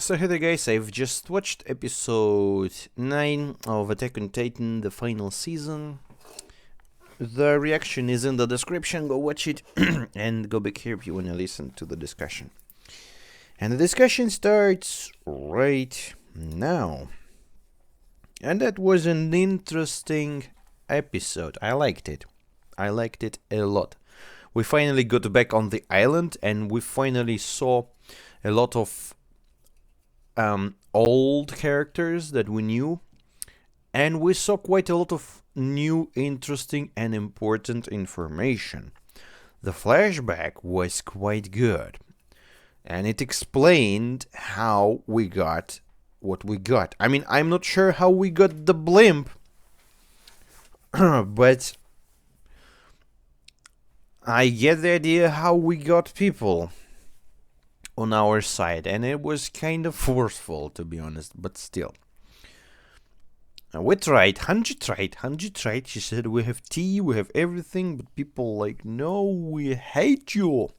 So hey there guys, I've just watched episode 9 of Attack on Titan, the final season. The reaction is in the description, go watch it and go back here if you want to listen to the discussion. And the discussion starts right now. And that was an interesting episode. I liked it. I liked it a lot. We finally got back on the island and we finally saw a lot of old characters that we knew, and we saw quite a lot of new, interesting, and important information. The flashback was quite good, and it explained how we got what we got. I mean, I'm not sure how we got the blimp, but I get the idea how we got people on our side, and it was kind of forceful, to be honest, but still. We tried, Hanji tried, she said we have tea, we have everything, but people like, no, we hate you.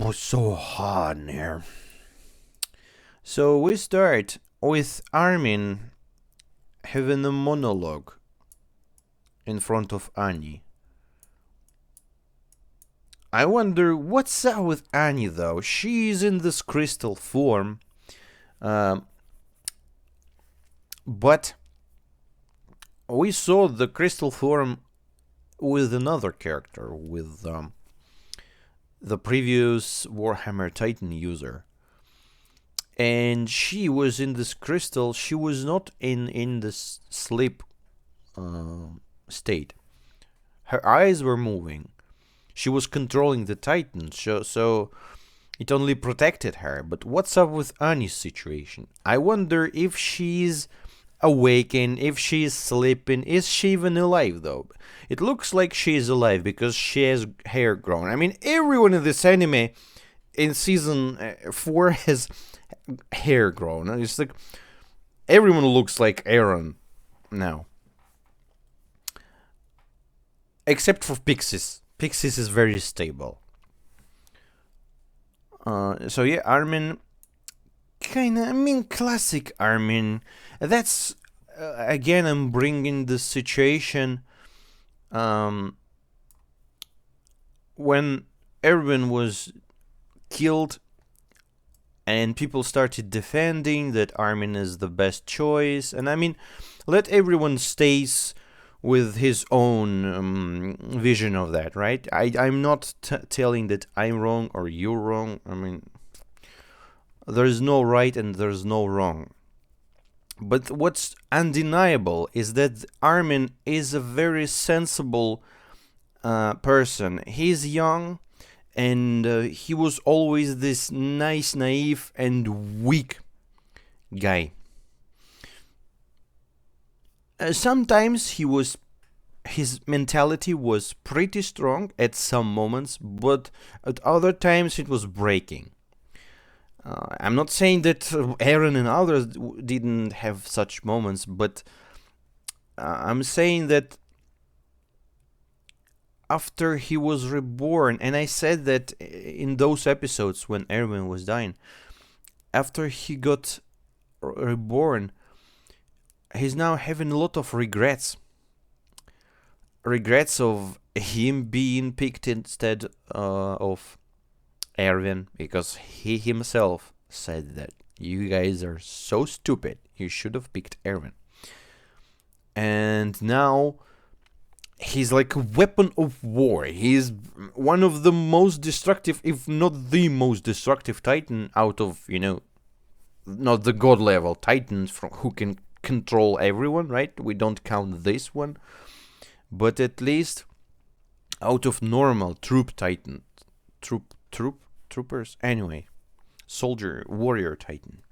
Oh, so hard in here. So we start with Armin having a monologue in front of Annie. I wonder what's up with Annie though. She's in this crystal form, but we saw the crystal form with another character, with the previous Warhammer Titan user, and she was in this crystal. She was not in this sleep state. Her eyes were moving. She was controlling the Titan, so it only protected her. But what's up with Annie's situation? I wonder if she's awakened, if she's sleeping. Is she even alive, though? It looks like she's alive because she has hair grown. I mean, everyone in this anime in season 4 has hair grown. It's like everyone looks like Aaron now. Except for Pixies. Pixies is very stable. So yeah, Armin, classic Armin. That's again, I'm bringing the situation when Erwin was killed, and people started defending that Armin is the best choice, and I mean, let everyone stays with his own vision of that, right? I'm not telling that I'm wrong or you're wrong. I mean, there's no right and there's no wrong. But what's undeniable is that Armin is a very sensible person. He's young, and he was always this nice, naive, and weak guy. Sometimes his mentality was pretty strong at some moments, but at other times it was breaking. I'm not saying that Aaron and others didn't have such moments, but I'm saying that after he was reborn, and I said that in those episodes when Aaron was dying, after he got reborn, he's now having a lot of regrets. Regrets of him being picked instead of Erwin, because he himself said that you guys are so stupid, you should have picked Erwin. And now he's like a weapon of war. He's one of the most destructive, if not the most destructive Titan out of, not the god level Titans who can control everyone, right? We don't count this one, but at least out of normal troopers, anyway, soldier, warrior Titan,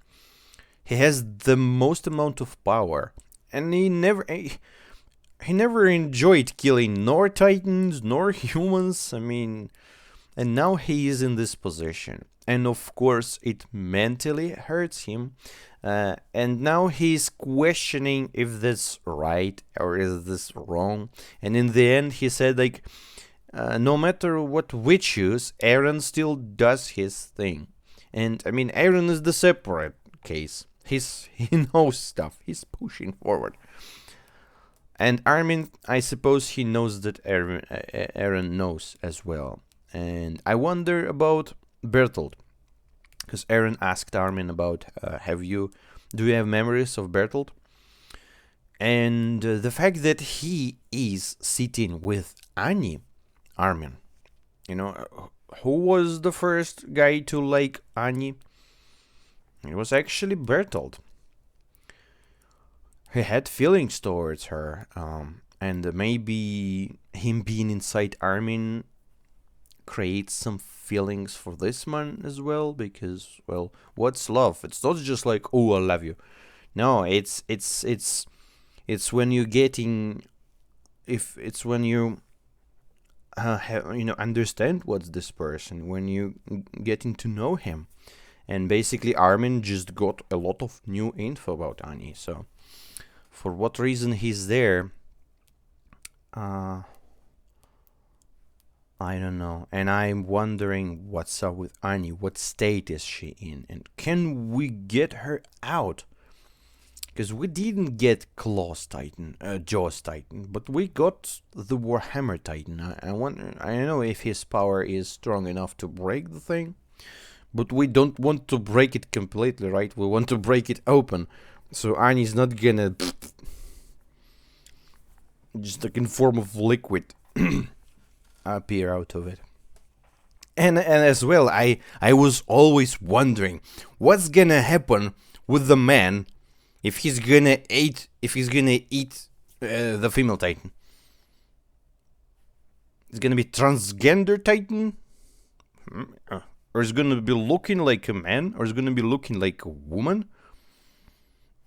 he has the most amount of power, and he never enjoyed killing nor Titans nor humans. I mean, and now he is in this position, and of course it mentally hurts him. And now he's questioning if that's right or is this wrong. And in the end, he said, like, no matter what we choose, Aaron still does his thing. And I mean, Aaron is the separate case. He knows stuff. He's pushing forward. And Armin, I suppose he knows that Aaron knows as well. And I wonder about Bertolt, because Aaron asked Armin about, do you have memories of Bertolt? And the fact that he is sitting with Annie, Armin, who was the first guy to like Annie? It was actually Bertolt. He had feelings towards her, and maybe him being inside Armin creates some feelings for this man as well, because, well, what's love? It's not just like, oh, I love you. No, it's when you're getting, if it's when you understand what's this person, when you getting to know him. And basically Armin just got a lot of new info about Annie, so for what reason he's there, I don't know. And I'm wondering what's up with Annie. What state is she in? And can we get her out? Because we didn't get Jaws Titan, but we got the Warhammer Titan. I wonder. I don't know if his power is strong enough to break the thing, but we don't want to break it completely, right? We want to break it open, so Annie's not gonna just like in form of liquid appear out of it. And as well, I was always wondering what's gonna happen with the man if he's gonna eat the female Titan. It's gonna be transgender Titan, or is gonna be looking like a man, or is gonna be looking like a woman.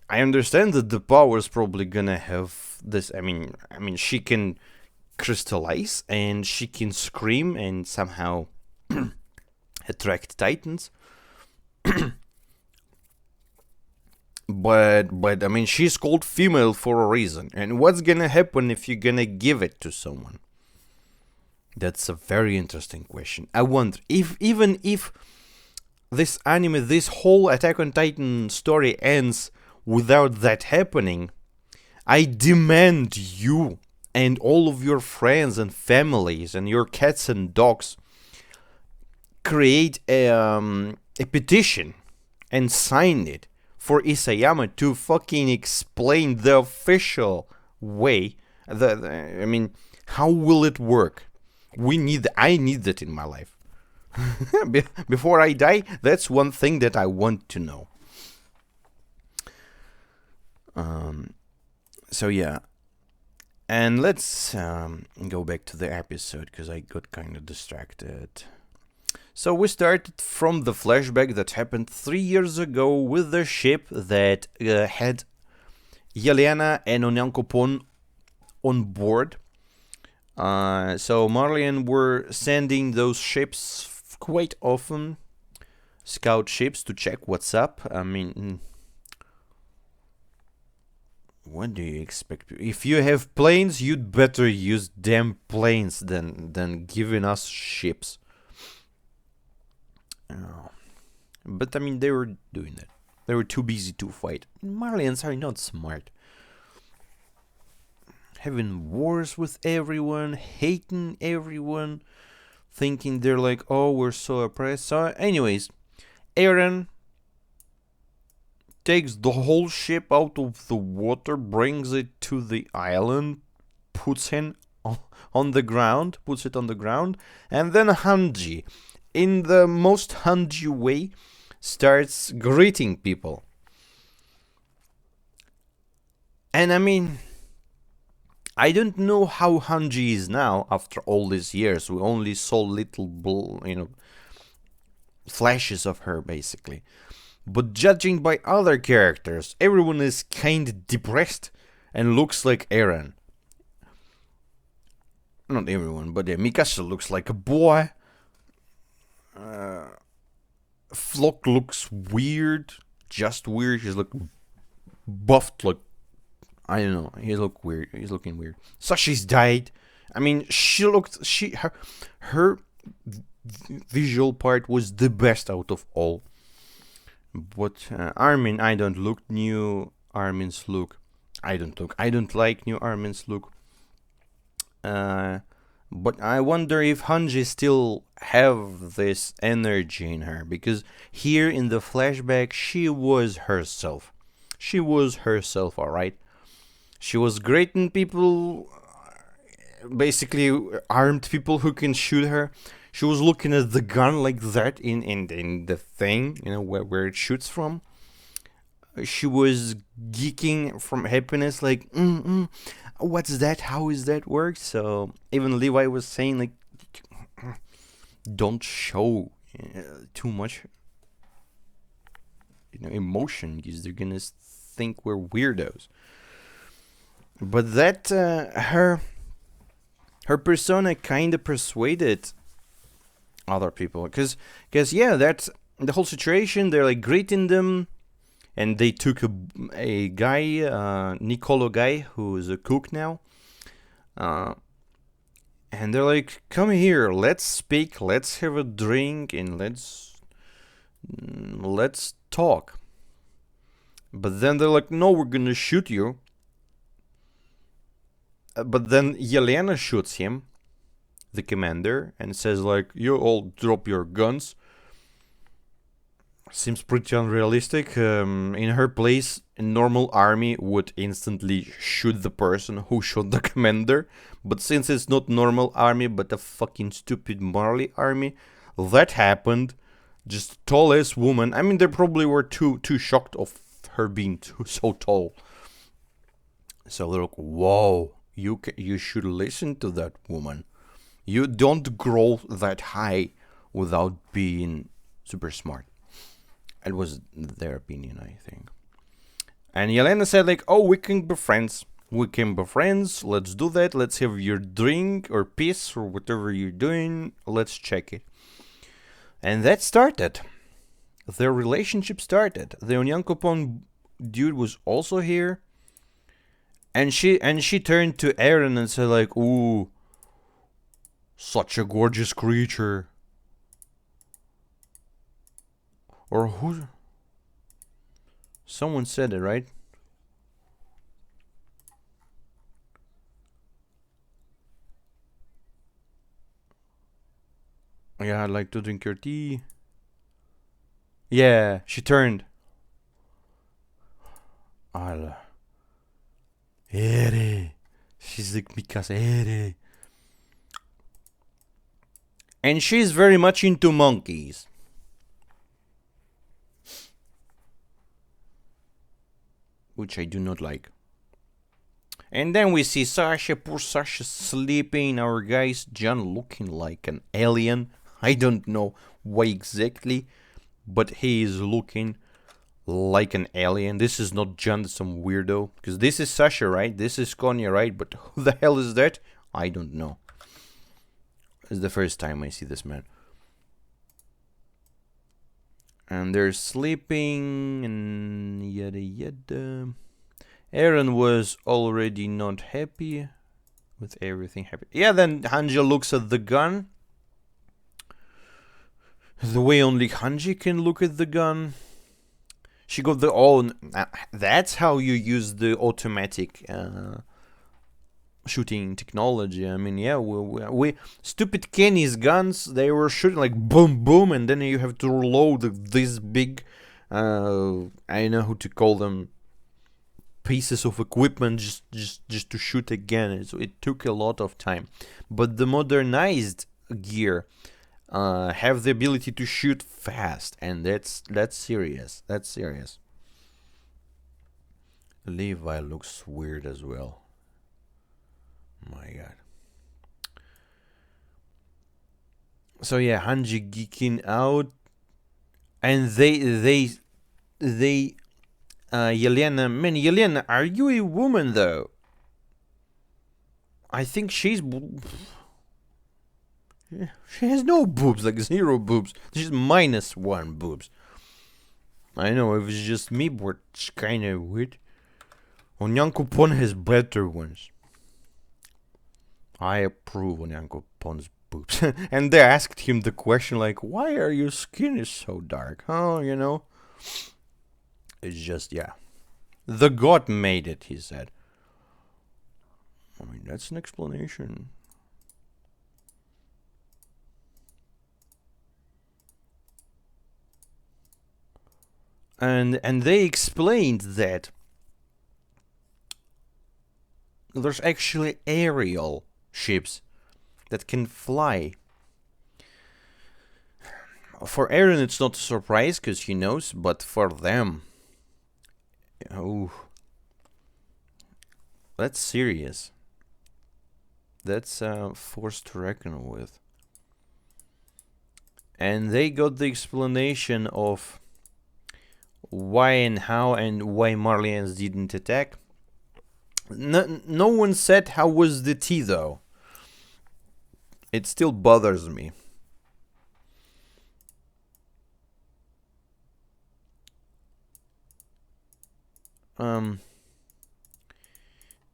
I understand that the power is probably gonna have this. I mean, she can crystallize and she can scream and somehow attract Titans. But I mean, she's called female for a reason. And what's gonna happen if you're gonna give it to someone? That's a very interesting question. I wonder if even if this anime, this whole Attack on Titan story ends without that happening, I demand you and all of your friends and families and your cats and dogs create a petition and sign it for Isayama to fucking explain the official way. How will it work? I need that in my life. Before I die, that's one thing that I want to know. So yeah. And let's go back to the episode, because I got kind of distracted. So we started from the flashback that happened 3 years ago with the ship that had Yelena and Onyankopon on board. So Marlian were sending those ships quite often, scout ships, to check what's up. I mean, what do you expect? If you have planes, you'd better use damn planes than giving us ships. But I mean, they were doing that. They were too busy to fight. Marlians are not smart. Having wars with everyone, hating everyone, thinking they're like, oh, we're so oppressed. So anyways, Eren takes the whole ship out of the water, brings it to the island, puts it on the ground, and then Hanji, in the most Hanji way, starts greeting people. And I mean, I don't know how Hanji is now after all these years. We only saw little, flashes of her, basically. But judging by other characters, everyone is kinda depressed and looks like Eren. Not everyone, but Mikasa looks like a boy. Flock looks weird, just weird. He's like buffed, like, I don't know. He's looking weird. Sashi's died. I mean, her visual part was the best out of all. But Armin, I don't look new Armin's look. I don't like new Armin's look. But I wonder if Hanji still have this energy in her, because here in the flashback she was herself. She was herself, alright? She was greeting people, basically armed people who can shoot her. She was looking at the gun like that in the thing, where it shoots from. She was geeking from happiness, like, what's that? How is that work? So even Levi was saying, like, don't show too much, emotion, because they're gonna think we're weirdos. But that her persona kind of persuaded other people, because yeah, that's the whole situation. They're like greeting them, and they took a guy, Nicolo guy, who's a cook now, and they're like, come here, let's speak, let's have a drink, and let's talk. But then they're like, no, we're gonna shoot you. But then Yelena shoots him, the commander, and says, like, you all drop your guns. Seems pretty unrealistic. In her place, a normal army would instantly shoot the person who shot the commander. But since it's not normal army, but a fucking stupid Marley army, that happened. Just tall-ass woman. I mean, they probably were too shocked of her being so tall. So they're like, whoa, you should listen to that woman. You don't grow that high without being super smart. It was their opinion, I think. And Yelena said, like, oh, we can be friends. We can be friends. Let's do that. Let's have your drink or piece or whatever you're doing. Let's check it. And that started. Their relationship started. The Onyankopon dude was also here. And she turned to Eren and said, like, ooh, such a gorgeous creature. Or who? Someone said it, right? Yeah, I'd like to drink your tea. Yeah, she turned. Ala. Ere. She's like, because Ere. And she's very much into monkeys. Which I do not like. And then we see Sasha, poor Sasha, sleeping. Our guy's John looking like an alien. I don't know why exactly, but he is looking like an alien. This is not John, some weirdo. Because this is Sasha, right? This is Konya, right? But who the hell is that? I don't know. It's the first time I see this man. And they're sleeping and yada yada. Eren was already not happy with everything happy. Yeah, then Hanji looks at the gun. The way only Hanji can look at the gun. She got the own. That's how you use the automatic shooting technology. I mean, yeah, we stupid Kenny's guns, they were shooting like boom boom, and then you have to reload this big I don't know how to call them, pieces of equipment just to shoot again. So it took a lot of time. But the modernized gear have the ability to shoot fast, and that's serious. That's serious. Levi looks weird as well. My god. So yeah, Hanji geeking out, and they Yelena, man, Yelena, are you a woman though? I think she's she has no boobs, like 0 boobs. She's -1 boobs. I know, if it's just me, but it's kind of weird. Onyankopon has better ones. I approve Onyankopon's boobs. And they asked him the question, like, why are your skin is so dark? Huh, you know? It's just, yeah. The god made it, he said. I mean, that's an explanation. And they explained that there's actually aerial ships that can fly. For Aaron, it's not a surprise because he knows, but for them, oh, that's serious. That's a force to reckon with. And they got the explanation of why and how and why Marlians didn't attack. No one said how was the tea though. It still bothers me.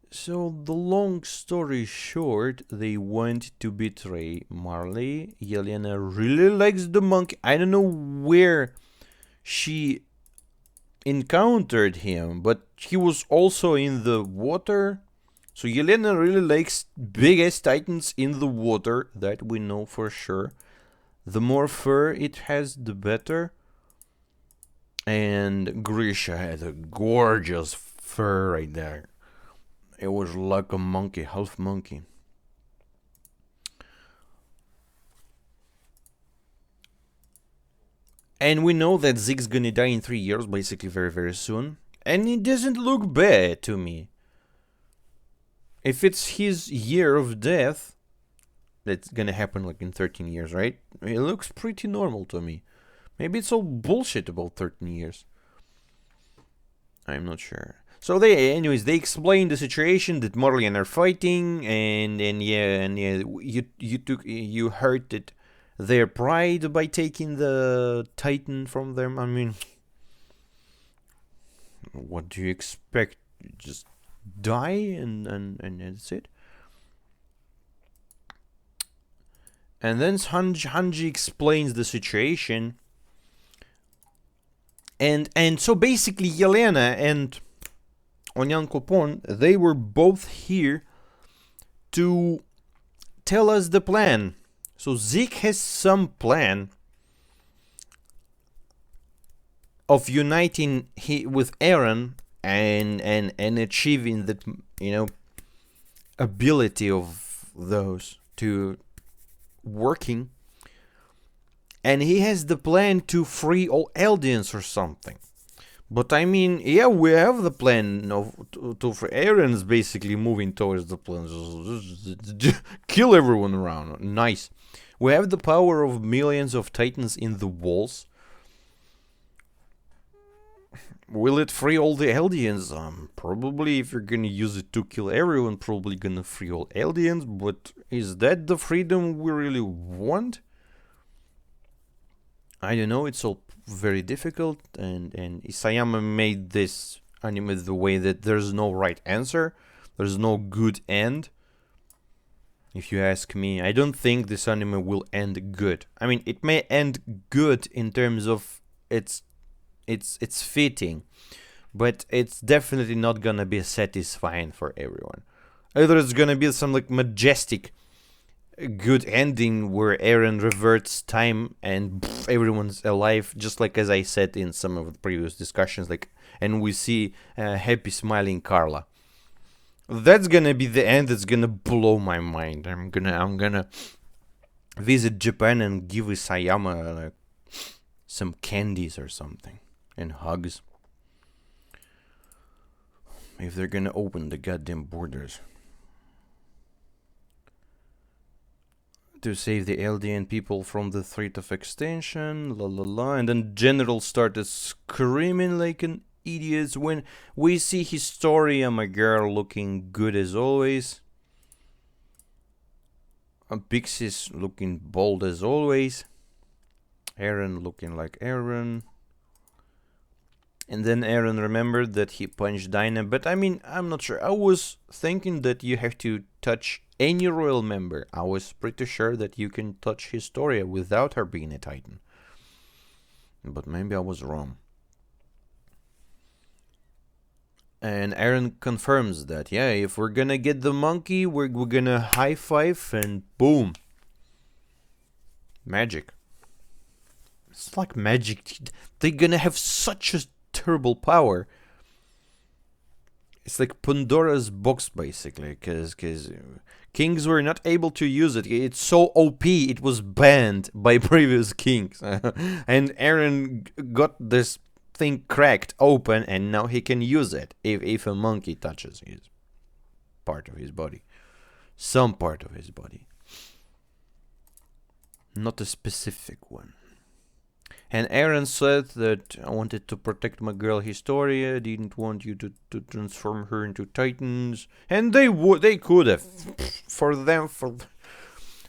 So the long story short, they went to betray Marley. Yelena really likes the monkey. I don't know where she encountered him, but he was also in the water. So Yelena really likes big-ass titans in the water, that we know for sure. The more fur it has, the better. And Grisha had a gorgeous fur right there. It was like a monkey, half monkey. And we know that Zeke's gonna die in 3 years, basically very, very soon. And it doesn't look bad to me. If it's his year of death, that's gonna happen like in 13 years, right? It looks pretty normal to me. Maybe it's all bullshit about 13 years. I'm not sure. So anyways, they explained the situation that Marlian are fighting, and you hurted their pride by taking the Titan from them. I mean, what do you expect? Just die and that's it. And then Hanji explains the situation, and so basically Yelena and Onyankopon, they were both here to tell us the plan. So Zeke has some plan of uniting with Aaron and achieving that, ability of those to working. And he has the plan to free all Eldians or something. But I mean, yeah, we have the plan for Aaron's basically moving towards the plan. Just kill everyone around. Nice. We have the power of millions of titans in the walls. Will it free all the Eldians? Probably, if you're gonna use it to kill everyone, probably gonna free all Eldians. But is that the freedom we really want? I don't know, it's all very difficult, and Isayama made this anime the way that there's no right answer, there's no good end. If you ask me, I don't think this anime will end good. I mean, it may end good in terms of it's fitting, but it's definitely not gonna be satisfying for everyone. Either it's gonna be some like majestic good ending where Aaron reverts time and everyone's alive, just like as I said in some of the previous discussions, like, and we see happy smiling Carla. That's gonna be the end that's gonna blow my mind. I'm gonna visit Japan and give Isayama like some candies or something and hugs. If they're gonna open the goddamn borders to save the Eldian people from the threat of extinction, la la la. And then General started screaming like an idiot when we see Historia, my girl, looking good as always. Pixie's looking bold as always. Aaron looking like Aaron. And then Aaron remembered that he punched Dinah, but I mean, I'm not sure. I was thinking that you have to touch any royal member. I was pretty sure that you can touch Historia without her being a Titan. But maybe I was wrong. And Aaron confirms that, yeah, if we're gonna get the monkey, we're gonna high five and boom. Magic. It's like magic. They're gonna have such a terrible power. It's like Pandora's box, basically, because kings were not able to use it. It's so OP, it was banned by previous kings. And Aaron got this thing cracked open, and now he can use it if a monkey touches his part of his body. Some part of his body. Not a specific one. And Aaron said that I wanted to protect my girl Historia, didn't want you to transform her into Titans. And they could have.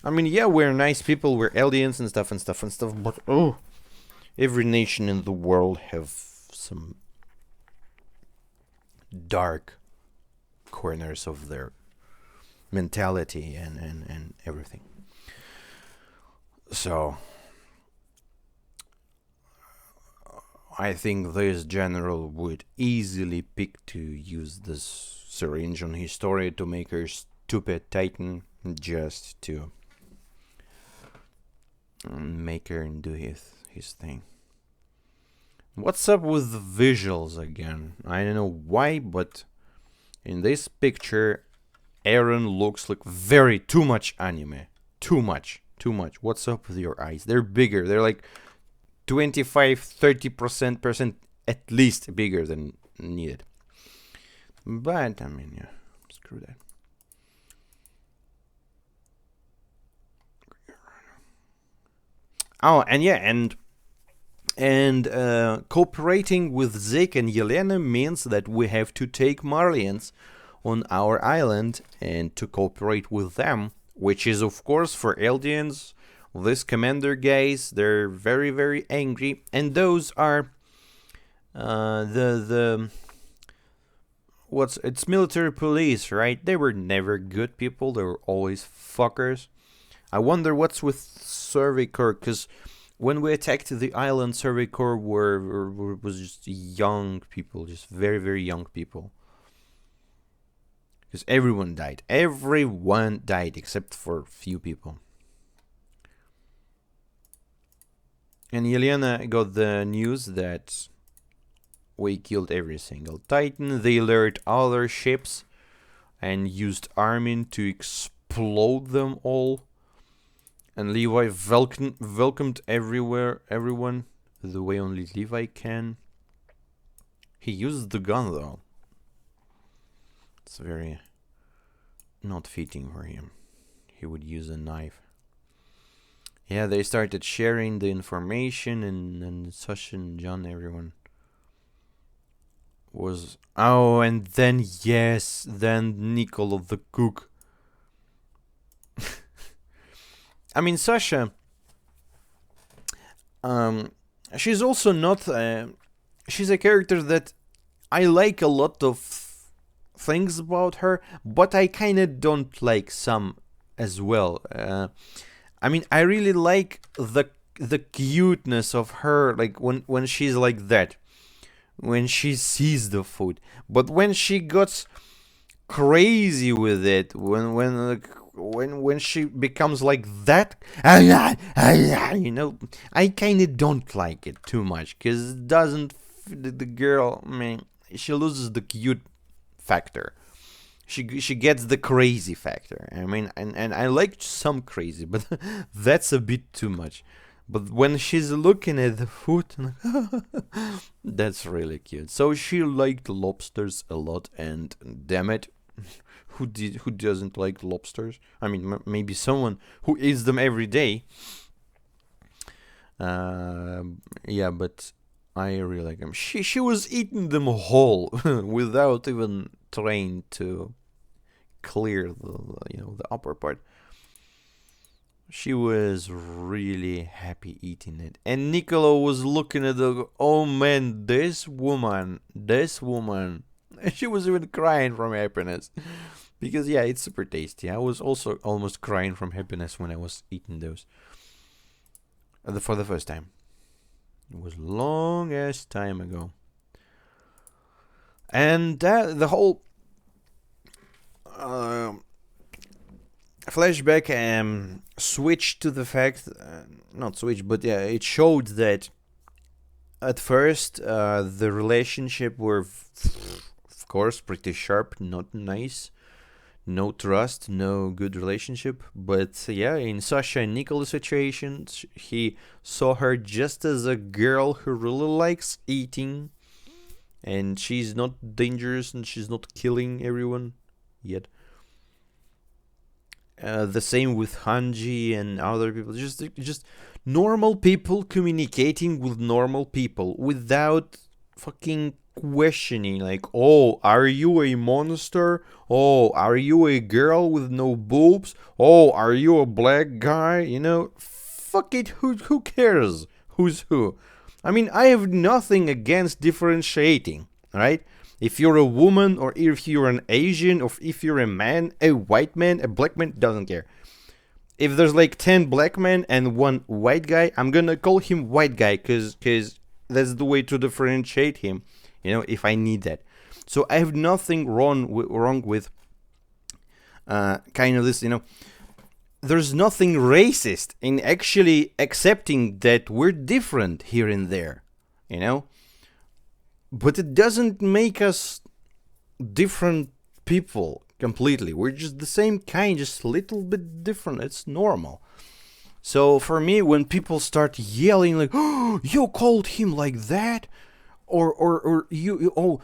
I mean, yeah, we're nice people, we're aliens and stuff, but every nation in the world have some dark corners of their mentality and everything. So I think this general would easily pick to use this syringe on his story to make her stupid Titan, just to make her do his thing. What's up with the visuals again? I don't know why, but in this picture, Aaron looks like too much anime. Too much. What's up with your eyes? They're bigger. They're like 25-30% at least bigger than needed. But I mean, yeah, screw that. Oh, and yeah, and cooperating with Zeke and Yelena means that we have to take Marlians on our island and to cooperate with them, which is of course for Eldians. These commander guys, they're very, very angry, and those are it's military police, right? They were never good people. They were always fuckers. I wonder what's with Survey Corps, because when we attacked the island, Survey Corps was just young people, just very, very young people. Because everyone died except for a few people. And Yelena got the news that we killed every single Titan. They lured other ships and used Armin to explode them all. And Levi welcomed everyone the way only Levi can. He used the gun though. It's very not fitting for him. He would use a knife. Yeah, they started sharing the information, and Sasha and John, everyone was... Oh, and then, yes, then Nicola the cook. I mean, Sasha... she's also not... she's a character that I like a lot of things about her, but I kind of don't like some as well. I mean, I really like the cuteness of her, like when she's like that, when she sees the food. But when she gets crazy with it, when she becomes like that, you know, I kind of don't like it too much, because it doesn't. The girl, I mean, she loses the cute factor. She gets the crazy factor. I mean, and I like some crazy, but that's a bit too much. But when she's looking at the food, that's really cute. So she liked lobsters a lot, and damn it, who doesn't like lobsters? I mean, maybe someone who eats them every day. Yeah, but I really like them. She was eating them whole without even trying to clear the upper part. She was really happy eating it, and Nicola was looking at the... Oh man, this woman. She was even crying from happiness, because yeah, it's super tasty. I was also almost crying from happiness when I was eating those for the first time. It was long ass time ago. And that the whole uh, flashback switched to the fact, not switch, but yeah, it showed that at first the relationship were, of course, pretty sharp, not nice, no trust, no good relationship. But yeah, in Sasha and Nicholas situations, he saw her just as a girl who really likes eating, and she's not dangerous and she's not killing everyone yet. The same with Hanji and other people. Just normal people communicating with normal people without fucking questioning. Like, oh, are you a monster? Oh, are you a girl with no boobs? Oh, are you a black guy? You know, fuck it. Who cares? Who's who? I mean, I have nothing against differentiating, right? If you're a woman, or if you're an Asian, or if you're a man, a white man, a black man, doesn't care. If there's like 10 black men and one white guy, I'm gonna call him white guy because that's the way to differentiate him, you know, if I need that. So I have nothing wrong with kind of this, you know. There's nothing racist in actually accepting that we're different here and there, you know. But it doesn't make us different people completely. We're just the same kind, just a little bit different. It's normal. So for me, when people start yelling like, "Oh, you called him like that," or you're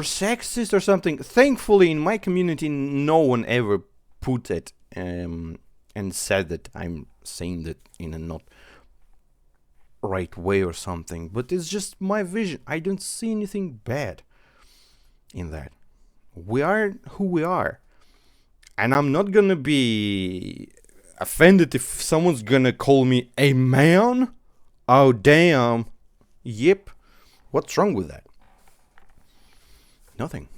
sexist or something. Thankfully, in my community, no one ever put it and said that I'm saying that in a not right way or something. But it's just my vision. I don't see anything bad in that. We are who we are. And I'm not gonna be offended if someone's gonna call me a man. Oh, damn. Yep. What's wrong with that? Nothing.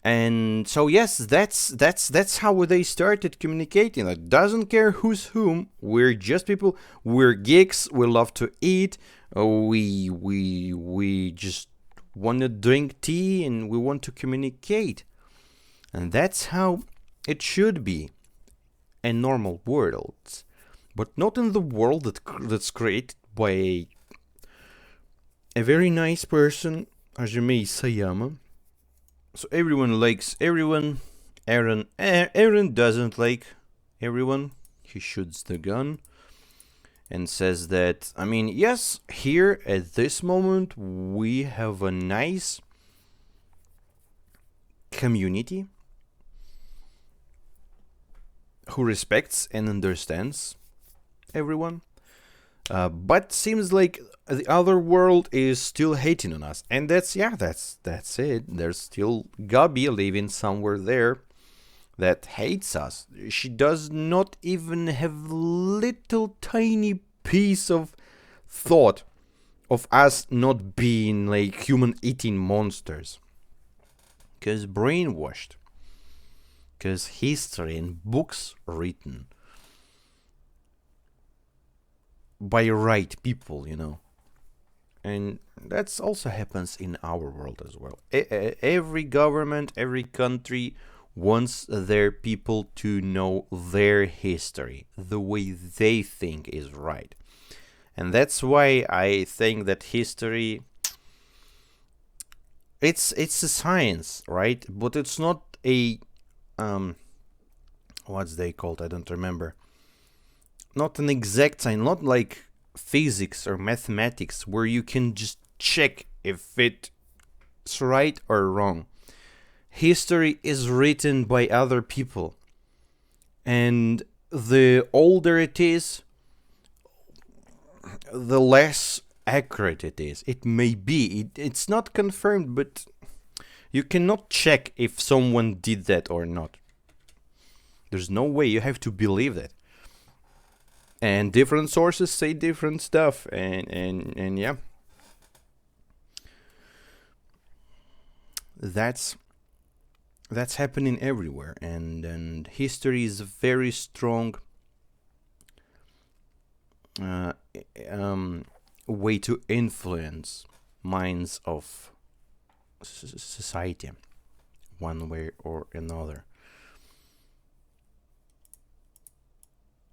And so yes, that's how they started communicating. Like, doesn't care who's whom. We're just people. We're geeks. We love to eat. We just want to drink tea and we want to communicate. And that's how it should be in normal worlds, but not in the world that's created by a very nice person, Hajime Isayama. So everyone likes everyone. Aaron doesn't like everyone. He shoots the gun and says that, I mean, yes, here at this moment we have a nice community who respects and understands everyone. But seems like the other world is still hating on us, and that's it. There's still Gabi living somewhere there that hates us. She does not even have little tiny piece of thought of us not being like human eating monsters, because brainwashed, because history and books written by right people, you know. And that's also happens in our world as well. Every government, every country wants their people to know their history, the way they think is right. And that's why I think that history, it's a science, right? But it's not a what's they called? I don't remember. Not an exact science, not like physics or mathematics where you can just check if it's right or wrong. History is written by other people, and the older it is, the less accurate it is. It may be. It's not confirmed, but you cannot check if someone did that or not. There's no way. You have to believe that. And different sources say different stuff, and yeah, that's happening everywhere, and history is a very strong way to influence minds of society, one way or another.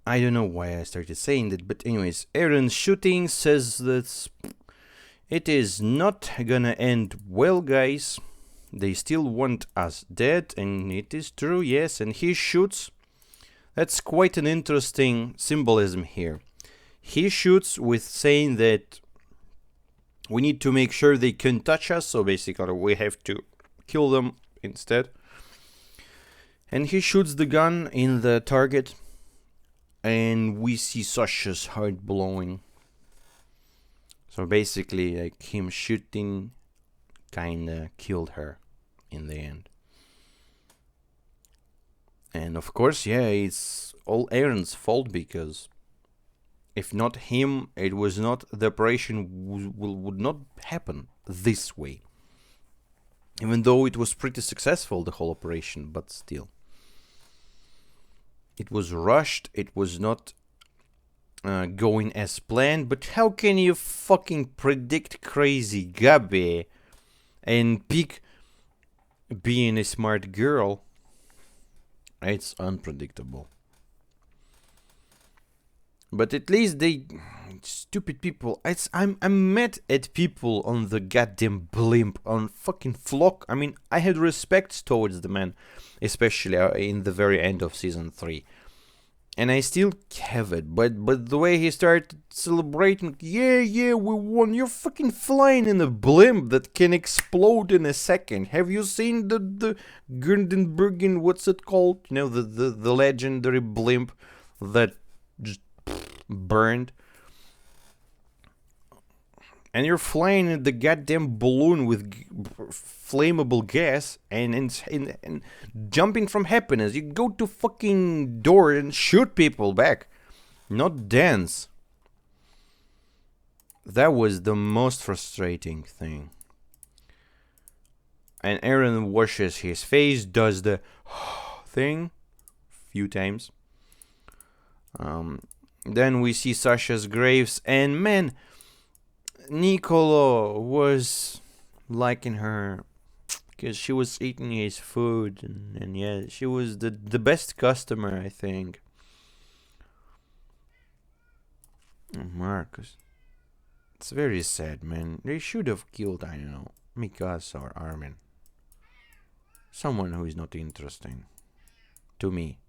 I don't know why I started saying that, but anyways, Aaron's shooting says that it is not gonna end well, guys. They still want us dead, and it is true, yes, and he shoots. That's quite an interesting symbolism here. He shoots with saying that we need to make sure they can touch us, so basically we have to kill them instead. And he shoots the gun in the target, and we see Sasha's heart blowing. So basically, like, him shooting kinda killed her in the end. And of course, yeah, it's all Aaron's fault, because if not him, it was not, the operation would not happen this way. Even though it was pretty successful, the whole operation, but still. It was rushed, it was not going as planned, but how can you fucking predict crazy Gabi and pick being a smart girl? It's unpredictable. But at least they, stupid people. I'm mad at people on the goddamn blimp, on fucking Flock. I mean, I had respect towards the man, especially in the very end of season 3. And I still have it, but the way he started celebrating, yeah, we won. You're fucking flying in a blimp that can explode in a second. Have you seen the Gundenbergen, what's it called? You know, the legendary blimp that just burned. And you're flying in the goddamn balloon with flammable gas and jumping from happiness. You go to fucking door and shoot people back, not dance. That was the most frustrating thing. And Aaron washes his face, does the thing a few times. Then we see Sasha's graves, and man, Nicolo was liking her because she was eating his food, and yeah, she was the best customer, I think. Marcus, it's very sad, man. They should have killed, I don't know, Mikasa or Armin. Someone who is not interesting to me.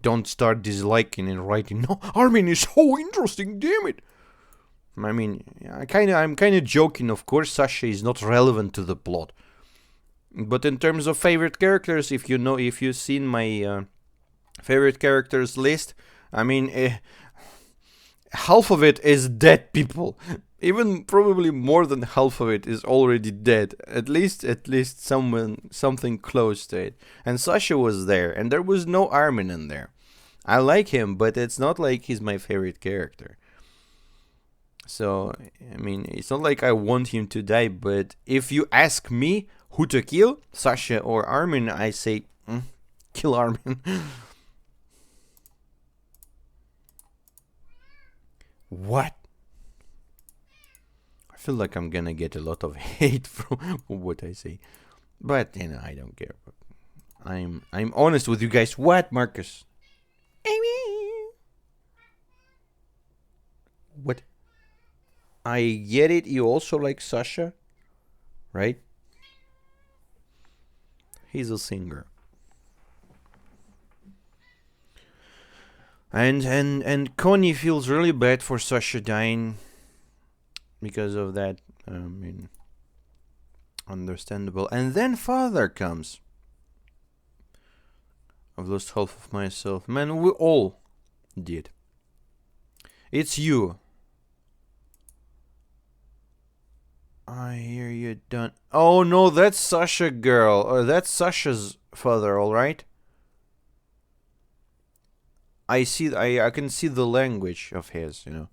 Don't start disliking and writing, no, Armin is so interesting, damn it. I mean, I'm kind of joking. Of course, Sasha is not relevant to the plot, but in terms of favorite characters, if you've seen my favorite characters list, I mean, half of it is dead people. Even probably more than half of it is already dead. At least something close to it. And Sasha was there, and there was no Armin in there. I like him, but it's not like he's my favorite character. So, I mean, it's not like I want him to die, but if you ask me who to kill, Sasha or Armin, I say, kill Armin. What? I feel like I'm gonna get a lot of hate from what I say. But, you know, I don't care. I'm honest with you guys. What, Marcus? What? I get it, you also like Sasha, right? He's a singer. And Connie feels really bad for Sasha dying because of that. I mean, understandable. And then Father comes. I've lost half of myself. Man, we all did. It's you. I hear you done. Oh no, that's Sasha girl. That's Sasha's father, alright? I can see the language of his, you know.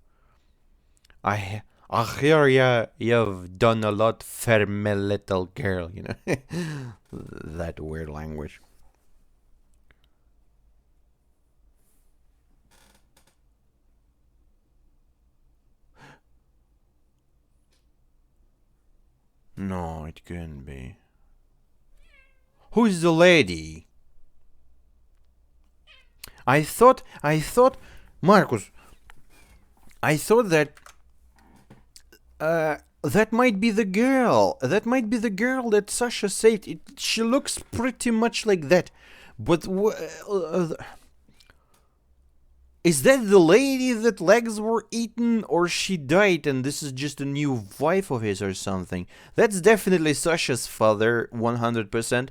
I hear you've done a lot for me little girl, you know. That weird language. No, it couldn't be. Who is the lady? I thought, Marcus, I thought that, that might be the girl. That might be the girl that Sasha saved. She looks pretty much like that. But, is that the lady that legs were eaten, or she died and this is just a new wife of his or something? That's definitely Sasha's father, 100%.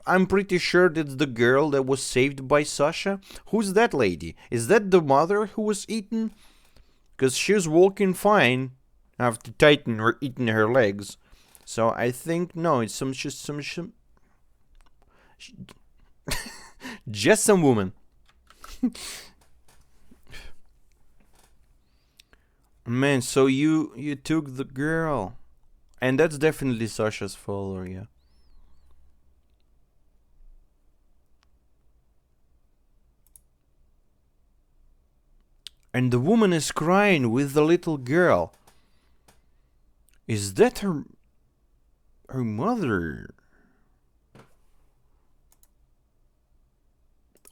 I'm pretty sure that's the girl that was saved by Sasha. Who's that lady? Is that the mother who was eaten? Because she was walking fine after Titan were eating her legs. So I think, no, it's just some woman. Man, so you took the girl. And that's definitely Sasha's follower, yeah. And the woman is crying with the little girl. Is that her mother?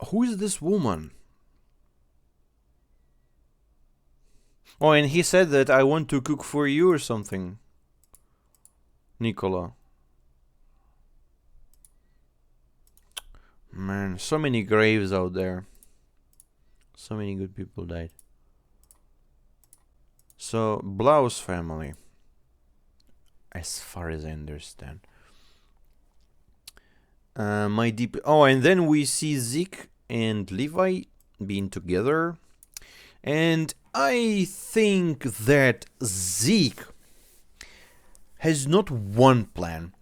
Who is this woman? Oh, and he said that I want to cook for you or something. Nicola. Man, so many graves out there. So many good people died. So, Blau's family. As far as I understand. Oh, and then we see Zeke and Levi being together. And I think that Zeke has not one plan.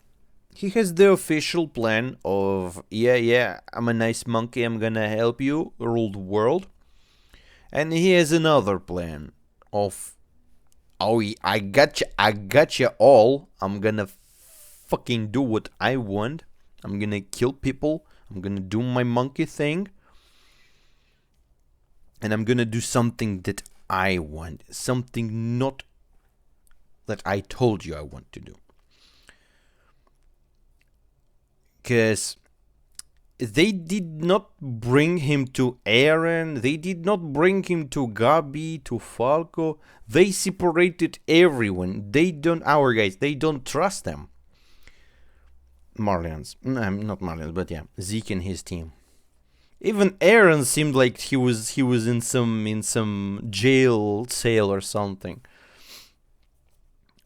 He has the official plan of, yeah, I'm a nice monkey, I'm gonna help you rule the world. And he has another plan of, oh, I gotcha all. I'm gonna fucking do what I want. I'm gonna kill people. I'm gonna do my monkey thing. And I'm gonna do something that I want. Something not that I told you I want to do. Because they did not bring him to Aaron. They did not bring him to Gabi, to Falco. They separated everyone. Our guys, they don't trust them. Marlians. Not Marlians, but yeah, Zeke and his team. Even Aaron seemed like he was in some jail cell or something.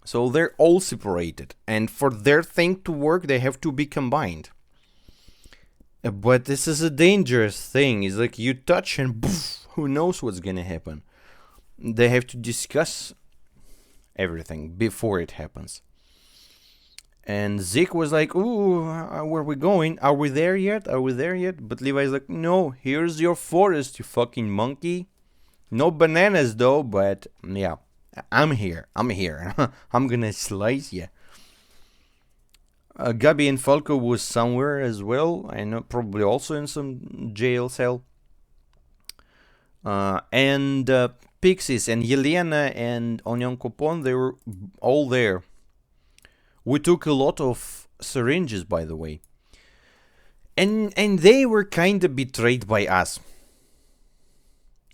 So they're all separated, and for their thing to work, they have to be combined. But this is a dangerous thing. It's like you touch and poof, who knows what's gonna happen. They have to discuss everything before it happens. And Zeke was like, ooh, where are we going? Are we there yet? But Levi's like, no, here's your forest, you fucking monkey. No bananas though, but yeah, I'm here. I'm gonna slice you. Gabi and Falco was somewhere as well. I know, probably also in some jail cell. And Pixies and Yelena and Onion Copon, they were all there. We took a lot of syringes, by the way. And they were kind of betrayed by us.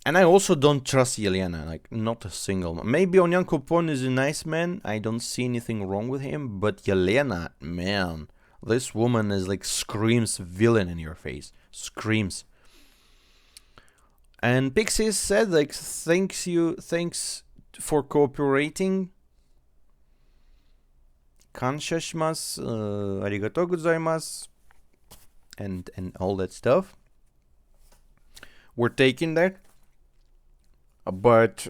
And I also don't trust Yelena, like, not a single one. Maybe Onion Copon is a nice man, I don't see anything wrong with him, but Yelena, man, this woman is like screams villain in your face. Screams. And Pixies said, like, thanks for cooperating. Kanshashimasu, arigatou gozaimasu, and all that stuff. We're taking that. But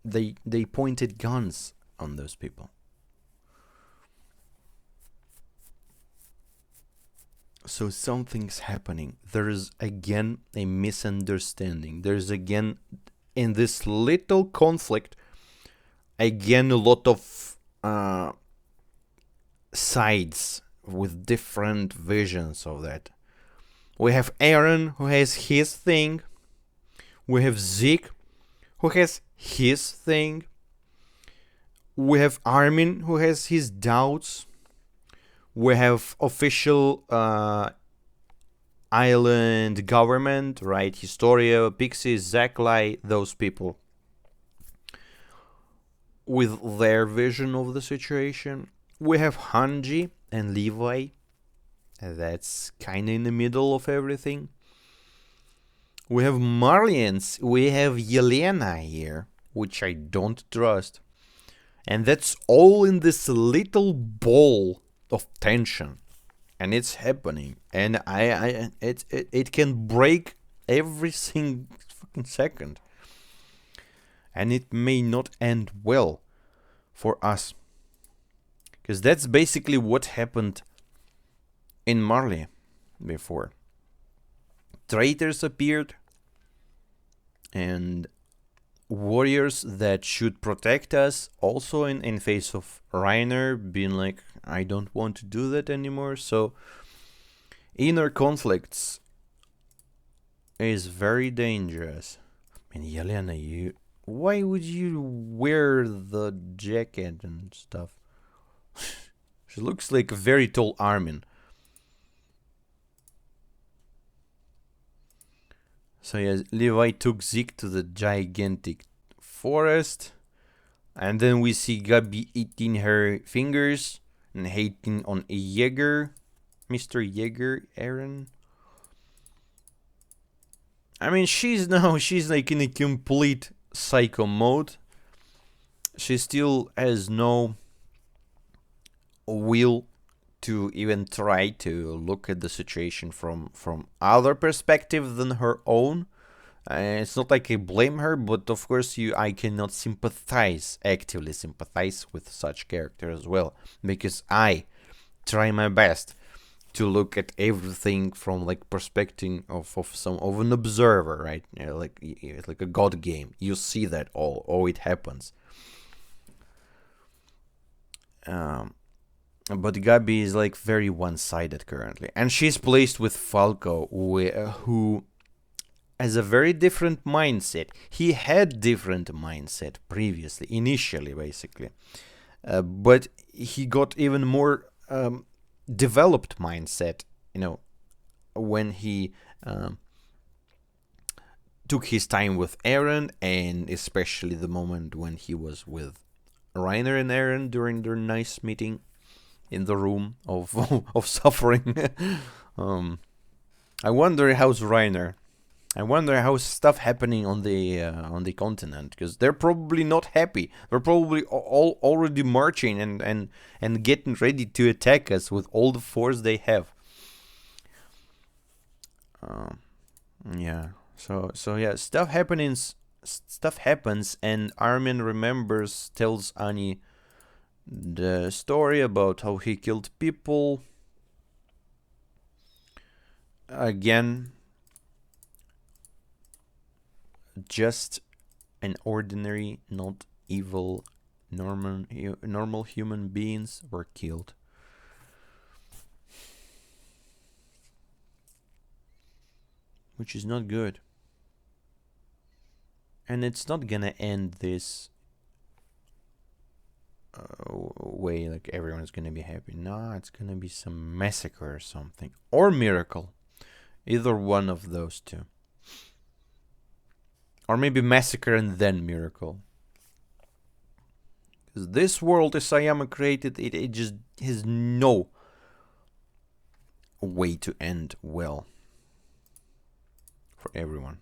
they pointed guns on those people. So something's happening. There is again a misunderstanding. There's again, in this little conflict, again a lot of sides with different visions of that. We have Aaron, who has his thing. We have Zeke, who has his thing. We have Armin, who has his doubts. We have official island government, right? Historia, Pixies, Zachly, those people with their vision of the situation. We have Hanji and Levi. That's kind of in the middle of everything. We have Marlians. We have Yelena here, which I don't trust. And that's all in this little ball of tension. And it's happening. And it can break every single fucking second. And it may not end well for us. Because that's basically what happened in Marley before. Traitors appeared, and warriors that should protect us also in face of Reiner being like, I don't want to do that anymore. So inner conflicts is very dangerous. I mean, Yelena, why would you wear the jacket and stuff? She looks like a very tall Armin. So yeah, Levi took Zeke to the gigantic forest. And then we see Gabi eating her fingers and hating on Jaeger. Mr. Jaeger, Aaron. I mean, she's like in a complete psycho mode. She still has no will to even try to look at the situation from other perspective than her own. It's not like I blame her, but of course I cannot actively sympathize with such character as well, because I try my best to look at everything from like perspective of an observer, right? You know, like a god game. You see that all it happens. But Gabi is like very one-sided currently, and she's placed with Falco, who has a very different mindset. He had different mindset previously, initially, basically, but he got even more developed mindset. You know, when he took his time with Eren, and especially the moment when he was with Reiner and Eren during their nice meeting in the room of of suffering. I wonder how's Reiner. I wonder how's stuff happening on the continent, because they're probably not happy. They're probably all already marching and getting ready to attack us with all the force they have. Yeah. So yeah, stuff happens, and Armin tells Annie the story about how he killed people. Again, just an ordinary, not evil, normal human beings were killed. Which is not good. And it's not gonna end this way, like everyone's gonna be happy. No, it's gonna be some massacre or something. Or miracle. Either one of those two. Or maybe massacre and then miracle. Because this world as Sayama created, it just has no way to end well for everyone.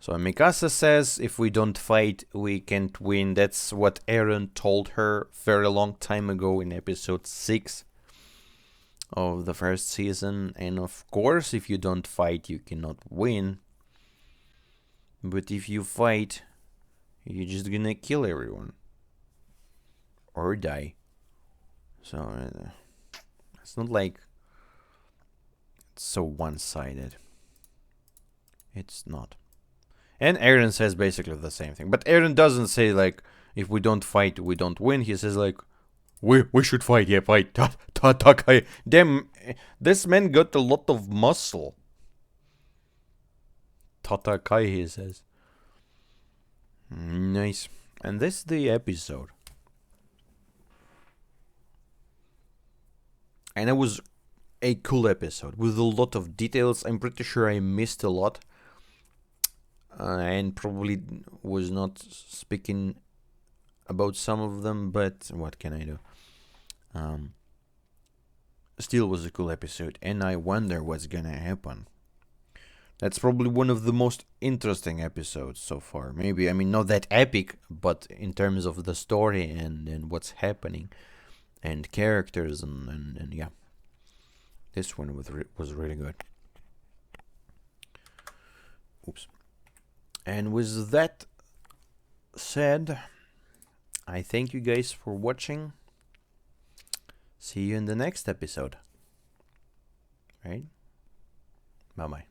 So Mikasa says, if we don't fight, we can't win. That's what Eren told her very long time ago in episode 6 of the first season. And of course, if you don't fight, you cannot win. But if you fight, you're just gonna kill everyone. Or die. So it's not like it's so one-sided. It's not. And Eren says basically the same thing. But Eren doesn't say like, if we don't fight, we don't win. He says like, we should fight, yeah, fight. Takai. Damn, this man got a lot of muscle. Tatakai, he says. Nice. And this is the episode. And it was a cool episode with a lot of details. I'm pretty sure I missed a lot, and probably was not speaking about some of them, but what can I do? Still was a cool episode, and I wonder what's gonna happen. That's probably one of the most interesting episodes so far. Maybe, I mean, not that epic, but in terms of the story and what's happening and characters and yeah. This one was really good. Oops. And with that said, I thank you guys for watching. See you in the next episode. Right? Bye bye.